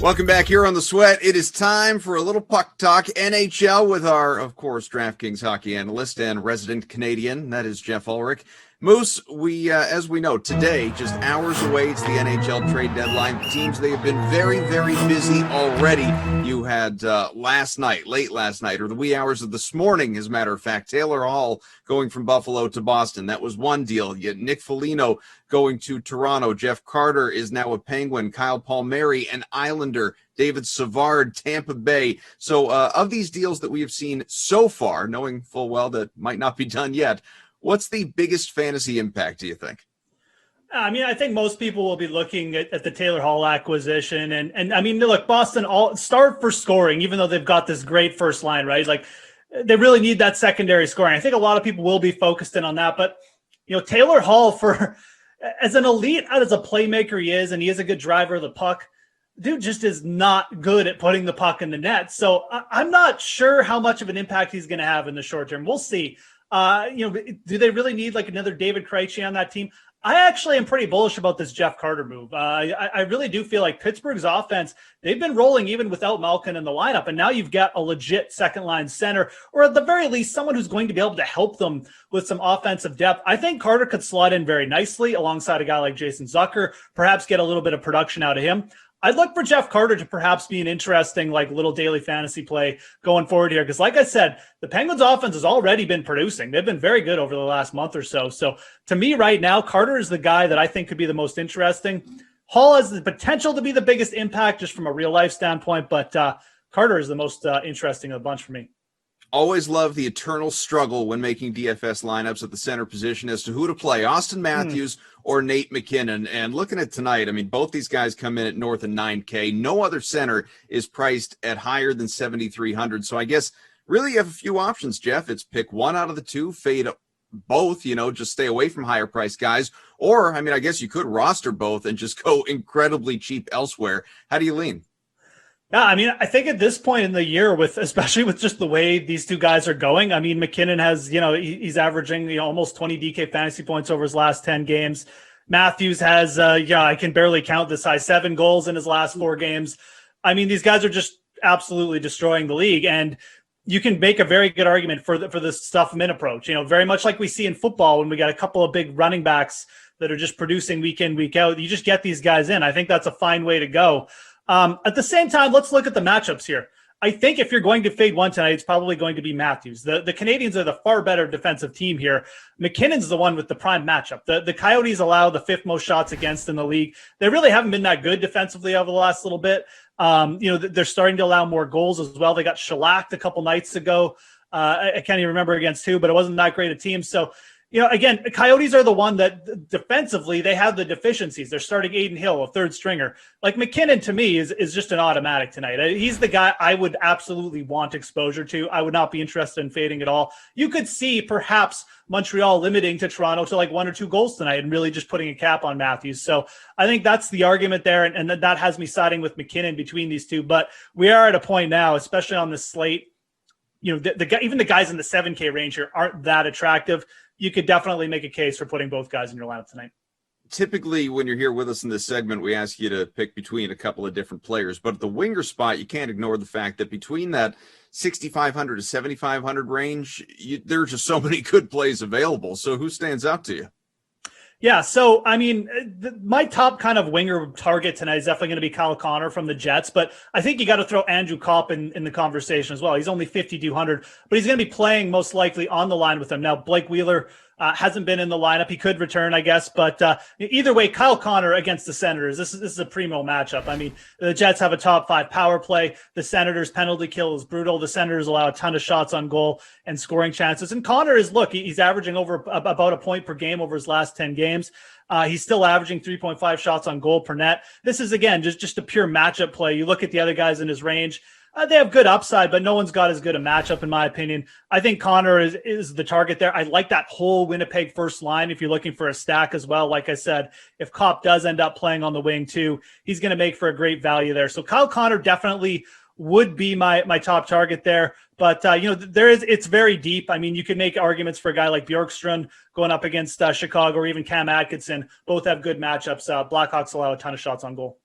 Welcome back here on The Sweat. It is time for a little puck talk NHL with our, of course, DraftKings hockey analyst and resident Canadian. That is Geoff Ulrich. Moose, as we know, today, just hours away, it's the NHL Trade Deadline. Teams, they have been very, very busy already. You had late last night, or the wee hours of this morning, as a matter of fact, Taylor Hall going from Buffalo to Boston. That was one deal. You had Nick Foligno going to Toronto. Jeff Carter is now a Penguin. Kyle Palmieri, an Islander. David Savard, Tampa Bay. So of these deals that we have seen so far, knowing full well that might not be done yet, what's the biggest fantasy impact, do you think? I mean, I think most people will be looking at the Taylor Hall acquisition. And I mean, look, Boston all start for scoring, even though they've got this great first line, right? Like, they really need that secondary scoring. I think a lot of people will be focused in on that. But, you know, Taylor Hall, as an elite, as a playmaker he is, and he is a good driver of the puck, dude just is not good at putting the puck in the net. So I'm not sure how much of an impact he's going to have in the short term. We'll see. Do they really need like another David Krejci on that team? I actually am pretty bullish about this Jeff Carter move. I really do feel like Pittsburgh's offense, they've been rolling even without Malkin in the lineup. And now you've got a legit second line center, or at the very least, someone who's going to be able to help them with some offensive depth. I think Carter could slot in very nicely alongside a guy like Jason Zucker, perhaps get a little bit of production out of him. I'd look for Jeff Carter to perhaps be an interesting, like, little daily fantasy play going forward here. Because like I said, the Penguins offense has already been producing. They've been very good over the last month or so. So to me right now, Carter is the guy that I think could be the most interesting. Hall has the potential to be the biggest impact just from a real life standpoint, but Carter is the most interesting of the bunch for me. Always love the eternal struggle when making DFS lineups at the center position as to who to play, Austin Matthews or Nate MacKinnon. And looking at tonight, I mean, both these guys come in at north of 9K. No other center is priced at higher than 7,300. So I guess really you have a few options, Jeff. It's pick one out of the two, fade both, just stay away from higher priced guys. Or, I mean, I guess you could roster both and just go incredibly cheap elsewhere. How do you lean? Yeah, I mean, I think at this point in the year, especially with just the way these two guys are going, I mean, MacKinnon has, he's averaging almost 20 DK fantasy points over his last 10 games. Matthews has, I can barely count this high, 7 goals in his last 4 games. I mean, these guys are just absolutely destroying the league, and you can make a very good argument for the stuff them in approach. Very much like we see in football when we got a couple of big running backs that are just producing week in, week out. You just get these guys in. I think that's a fine way to go. At the same time, let's look at the matchups here. I think if you're going to fade one tonight, it's probably going to be Matthews. The Canadians are the far better defensive team here. McKinnon's the one with the prime matchup. The Coyotes allow the 5th most shots against in the league. They really haven't been that good defensively over the last little bit. They're starting to allow more goals as well. They got shellacked a couple nights ago. I can't even remember against who, but it wasn't that great a team. So, again, the Coyotes are the one that defensively, they have the deficiencies. They're starting Aiden Hill, a third stringer. Like MacKinnon, to me, is just an automatic tonight. He's the guy I would absolutely want exposure to. I would not be interested in fading at all. You could see perhaps Montreal limiting to Toronto to like 1 or 2 goals tonight and really just putting a cap on Matthews. So I think that's the argument there, and that has me siding with MacKinnon between these two. But we are at a point now, especially on this slate, even the guys in the 7K range here aren't that attractive. You could definitely make a case for putting both guys in your lineup tonight. Typically, when you're here with us in this segment, we ask you to pick between a couple of different players. But at the winger spot, you can't ignore the fact that between that 6,500 to 7,500 range, there are just so many good plays available. So who stands out to you? Yeah, so, I mean, my top kind of winger target tonight is definitely going to be Kyle Connor from the Jets, but I think you got to throw Andrew Kopp in the conversation as well. He's only 5,200, but he's going to be playing most likely on the line with them. Now, Blake Wheeler hasn't been in the lineup. He could return, I guess, but either way, Kyle Connor against the Senators, this is a primo matchup. I mean, the Jets have a top 5 power play. The Senators' penalty kill is brutal. The Senators allow a ton of shots on goal and scoring chances. And Connor he's averaging over about a point per game over his last 10 games. He's still averaging 3.5 shots on goal per net. This is, again, just a pure matchup play. You look at the other guys in his range. They have good upside, but no one's got as good a matchup, in my opinion. I think Connor is the target there. I like that whole Winnipeg first line if you're looking for a stack as well. Like I said, if Kopp does end up playing on the wing too, he's going to make for a great value there. So Kyle Connor definitely would be my top target there. But, it's very deep. I mean, you could make arguments for a guy like Bjorkstrand going up against Chicago, or even Cam Atkinson. Both have good matchups. Blackhawks allow a ton of shots on goal.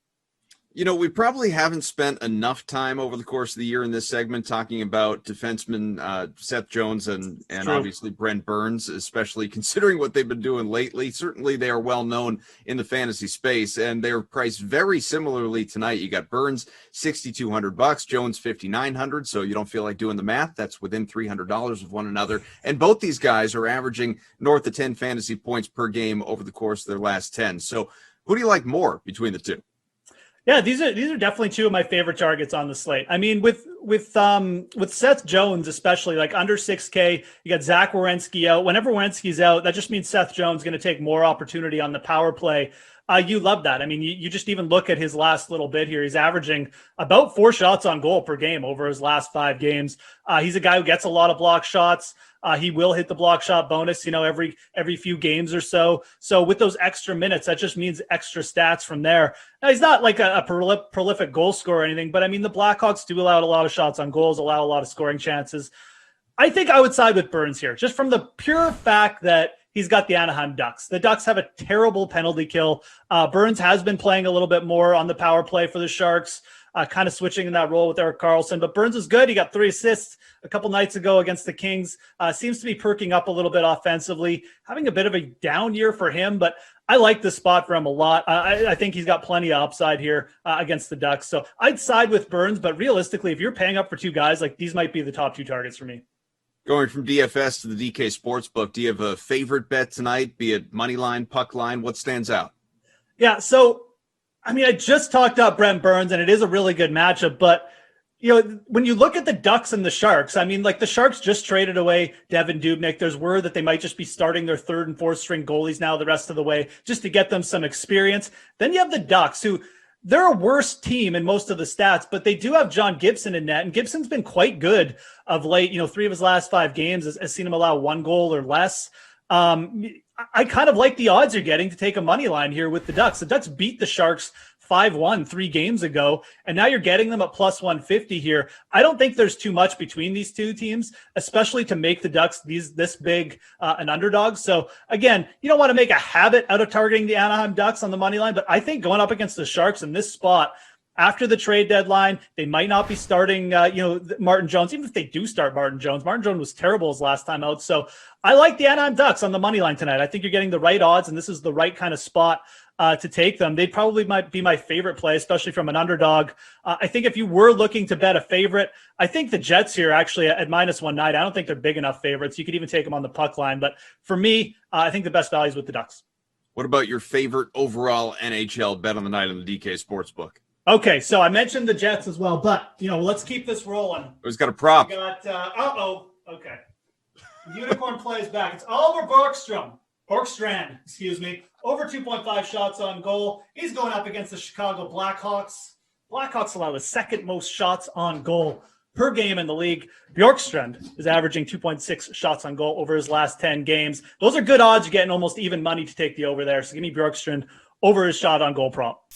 You know, we probably haven't spent enough time over the course of the year in this segment talking about defensemen Seth Jones and obviously Brent Burns, especially considering what they've been doing lately. Certainly they are well known in the fantasy space, and they're priced very similarly tonight. You got Burns $6,200, Jones $5,900, so you don't feel like doing the math. That's within $300 of one another. And both these guys are averaging north of 10 fantasy points per game over the course of their last 10. So who do you like more between the two? Yeah, these are definitely two of my favorite targets on the slate. I mean, with Seth Jones, especially like under 6K, you got Zach Werenski out. Whenever Werenski's out, that just means Seth Jones is going to take more opportunity on the power play. You love that. I mean, you just even look at his last little bit here. He's averaging about 4 shots on goal per game over his last 5 games. He's a guy who gets a lot of block shots. He will hit the block shot bonus, every few games or so. So with those extra minutes, that just means extra stats from there. Now, he's not like a prolific goal scorer or anything, but I mean, the Blackhawks do allow a lot of shots on goals, allow a lot of scoring chances. I think I would side with Burns here, just from the pure fact that he's got the Anaheim Ducks. The Ducks have a terrible penalty kill. Burns has been playing a little bit more on the power play for the Sharks, kind of switching in that role with Erik Karlsson. But Burns is good. He got 3 assists a couple nights ago against the Kings. Seems to be perking up a little bit offensively, having a bit of a down year for him, but I like the spot for him a lot. I think he's got plenty of upside here against the Ducks. So I'd side with Burns, but realistically, if you're paying up for 2 guys, like these might be the top 2 targets for me. Going from DFS to the DK Sportsbook, do you have a favorite bet tonight, be it money line, puck line? What stands out? Yeah, so, I mean, I just talked up Brent Burns, and it is a really good matchup, but, when you look at the Ducks and the Sharks, I mean, like the Sharks just traded away Devin Dubnyk. There's word that they might just be starting their 3rd and 4th string goalies now the rest of the way just to get them some experience. Then you have the Ducks, who they're a worse team in most of the stats, but they do have John Gibson in net, and Gibson's been quite good of late. 3 of his last 5 games has seen him allow 1 goal or less. I kind of like the odds you're getting to take a money line here with the Ducks. The Ducks beat the Sharks 5-1 3 games ago, and now you're getting them at plus 150 here. I don't think there's too much between these two teams, especially to make the Ducks this big an underdog. So again, you don't want to make a habit out of targeting the Anaheim Ducks on the money line, but I think going up against the Sharks in this spot after the trade deadline, they might not be starting, Martin Jones. Even if they do start Martin Jones was terrible his last time out. So I like the Anaheim Ducks on the money line tonight. I think you're getting the right odds, and this is the right kind of spot to take them. They probably might be my favorite play, especially from an underdog. I think if you were looking to bet a favorite, I think the Jets here actually at minus 190. I don't think they're big enough favorites. You could even take them on the puck line. But for me, I think the best value is with the Ducks. What about your favorite overall NHL bet on the night on the DK Sportsbook? Okay, so I mentioned the Jets as well, but, let's keep this rolling. Who's got a prop? We got, okay. Unicorn plays back. It's Oliver Borkstrand, over 2.5 shots on goal. He's going up against the Chicago Blackhawks. Blackhawks allow the 2nd most shots on goal per game in the league. Bjorkstrand is averaging 2.6 shots on goal over his last 10 games. Those are good odds. You're getting almost even money to take the over there. So give me Bjorkstrand over his shot on goal prop.